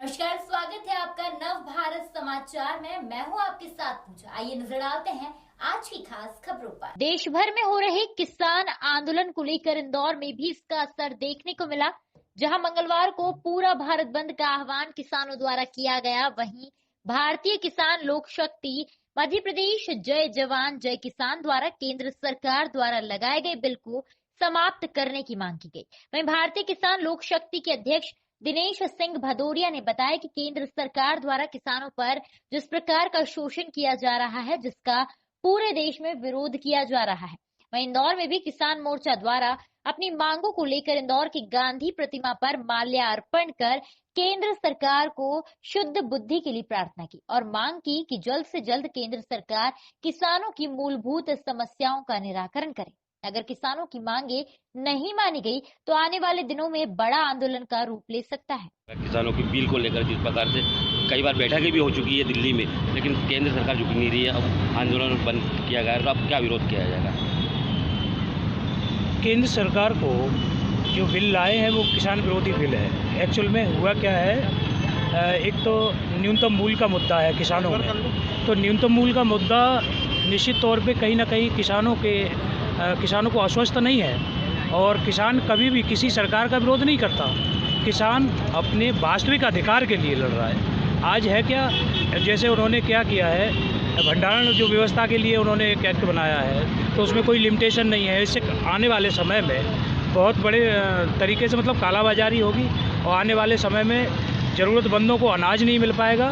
नमस्कार, स्वागत है आपका नव भारत समाचार में। मैं हूं आपके साथ पूजा। आइए नजर डालते हैं आज की खास खबरों पर। देश भर में हो रहे किसान आंदोलन को लेकर इंदौर में भी इसका असर देखने को मिला। जहां मंगलवार को पूरा भारत बंद का आह्वान किसानों द्वारा किया गया, वहीं भारतीय किसान लोक शक्ति मध्य प्रदेश जय जवान जय किसान द्वारा केंद्र सरकार द्वारा लगाए गए बिल को समाप्त करने की मांग की गई। वहीं भारतीय किसान लोक शक्ति के अध्यक्ष दिनेश सिंह भदौरिया ने बताया कि केंद्र सरकार द्वारा किसानों पर जिस प्रकार का शोषण किया जा रहा है, जिसका पूरे देश में विरोध किया जा रहा है, वहीं इंदौर में भी किसान मोर्चा द्वारा अपनी मांगों को लेकर इंदौर की गांधी प्रतिमा पर माल्यार्पण कर केंद्र सरकार को शुद्ध बुद्धि के लिए प्रार्थना की और मांग की कि जल्द से जल्द केंद्र सरकार किसानों की मूलभूत समस्याओं का निराकरण करे। अगर किसानों की मांगे नहीं मानी गई तो आने वाले दिनों में बड़ा आंदोलन का रूप ले सकता है। किसानों की बिल को लेकर जिस प्रकार से कई बार बैठकें भी हो चुकी है दिल्ली में, लेकिन केंद्र सरकार झुक नहीं रही है। अब आंदोलन बंद किया गया है, तो अब क्या विरोध किया जाएगा? केंद्र सरकार को जो बिल लाए हैं वो किसान विरोधी बिल है। एक्चुअल में हुआ क्या है, एक तो न्यूनतम मूल्य का मुद्दा है किसानों में। तो न्यूनतम मूल्य का मुद्दा निश्चित तौर पे कहीं ना कहीं किसानों को आश्वस्त नहीं है और किसान कभी भी किसी सरकार का विरोध नहीं करता। किसान अपने वास्तविक अधिकार के लिए लड़ रहा है। आज है क्या, जैसे उन्होंने क्या किया है, भंडारण जो व्यवस्था के लिए उन्होंने एक एक्ट बनाया है, तो उसमें कोई लिमिटेशन नहीं है। इससे आने वाले समय में बहुत बड़े तरीके से मतलब कालाबाजारी होगी और आने वाले समय में ज़रूरतमंदों को अनाज नहीं मिल पाएगा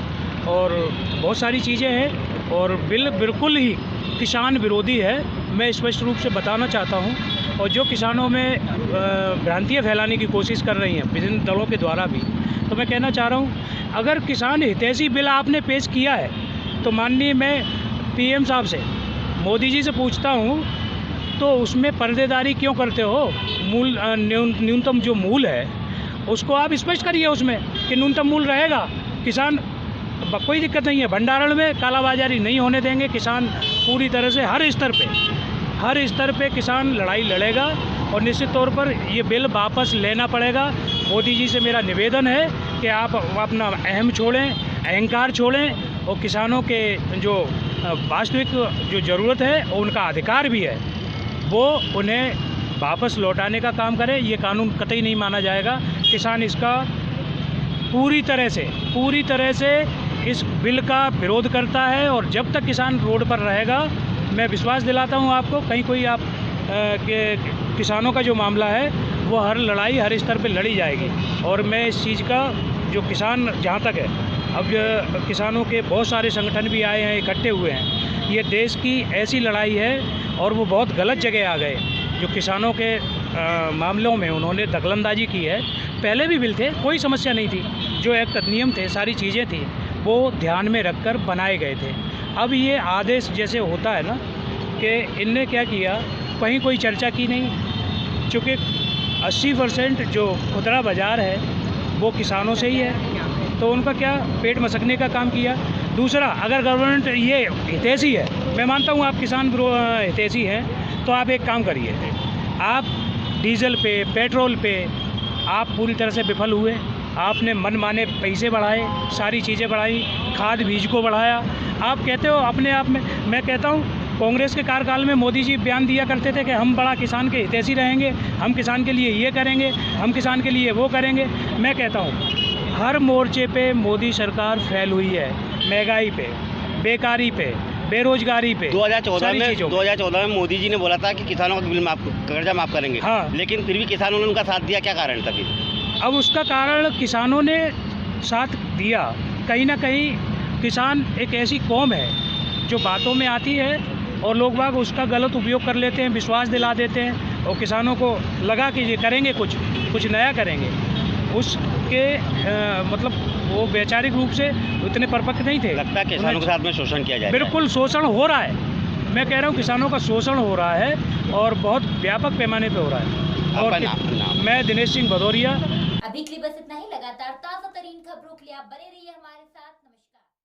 और बहुत सारी चीज़ें हैं। और बिल बिल्कुल ही किसान विरोधी है, मैं स्पष्ट रूप से बताना चाहता हूं। और जो किसानों में भ्रांतियाँ फैलाने की कोशिश कर रही हैं विभिन्न दलों के द्वारा भी, तो मैं कहना चाह रहा हूं, अगर किसान हितैषी बिल आपने पेश किया है तो माननीय मैं पीएम साहब से, मोदी जी से पूछता हूं, तो उसमें पर्देदारी क्यों करते हो? न्यूनतम जो मूल्य है उसको आप स्पष्ट करिए उसमें कि न्यूनतम मूल्य रहेगा। किसान कोई दिक्कत नहीं है, भंडारण में कालाबाजारी नहीं होने देंगे। किसान पूरी तरह से हर स्तर पे किसान लड़ाई लड़ेगा और निश्चित तौर पर ये बिल वापस लेना पड़ेगा। मोदी जी से मेरा निवेदन है कि आप अपना अहंकार छोड़ें और किसानों के जो वास्तविक जो ज़रूरत है और उनका अधिकार भी है वो उन्हें वापस लौटाने का काम करें। ये कानून कतई नहीं माना जाएगा। किसान इसका पूरी तरह से इस बिल का विरोध करता है और जब तक किसान रोड पर रहेगा, मैं विश्वास दिलाता हूं आपको, कहीं कोई आप किसानों का जो मामला है वो हर लड़ाई हर स्तर पे लड़ी जाएगी। और मैं इस चीज़ का जो किसान जहां तक है, अब किसानों के बहुत सारे संगठन भी आए हैं, इकट्ठे हुए हैं। ये देश की ऐसी लड़ाई है और वो बहुत गलत जगह आ गए जो किसानों के मामलों में उन्होंने दखलंदाजी की है। पहले भी बिल थे, कोई समस्या नहीं थी, जो एक्ट अधिनियम थे, सारी चीज़ें थी, वो ध्यान में रखकर बनाए गए थे। अब ये आदेश जैसे होता है ना कि इनने क्या किया, कहीं कोई चर्चा की नहीं, चूँकि 80% जो खुदरा बाज़ार है वो किसानों से ही है, तो उनका क्या पेट मसकने का काम किया। दूसरा, अगर गवर्नमेंट ये हितैषी है, मैं मानता हूँ आप किसान हितैषी हैं, तो आप एक काम करिए, आप डीजल पे पेट्रोल पे आप पूरी तरह से विफल हुए। आपने मनमाने पैसे बढ़ाए, सारी चीज़ें बढ़ाई, खाद बीज को बढ़ाया। आप कहते हो अपने आप में, मैं कहता हूँ कांग्रेस के कार्यकाल में मोदी जी बयान दिया करते थे कि हम बड़ा किसान के हितैषी रहेंगे, हम किसान के लिए ये करेंगे, हम किसान के लिए वो करेंगे। मैं कहता हूँ हर मोर्चे पे मोदी सरकार फैल हुई है, महंगाई पे, बेकारी पे, बेरोजगारी पे। 2014 में मोदी जी ने बोला था कि किसानों का कर्जा माफ करेंगे, हाँ, लेकिन फिर भी किसानों ने उनका साथ दिया। क्या कारण था फिर? अब उसका कारण किसानों ने साथ दिया, कहीं ना कहीं किसान एक ऐसी कौम है जो बातों में आती है और लोग बाग उसका गलत उपयोग कर लेते हैं, विश्वास दिला देते हैं और किसानों को लगा कि ये करेंगे, कुछ नया करेंगे। उसके मतलब वो वैचारिक रूप से उतने परिपक्व नहीं थे। लगता है किसानों के साथ में शोषण किया जाए। बिल्कुल शोषण हो रहा है, मैं कह रहा हूँ किसानों का शोषण हो रहा है और बहुत व्यापक पैमाने पे हो रहा है। और मैं दिनेश सिंह भदौरिया। अभी के लिए बस इतना ही। लगातार ताज़ा तरीन खबरों के लिए आप बने रहिए हमारे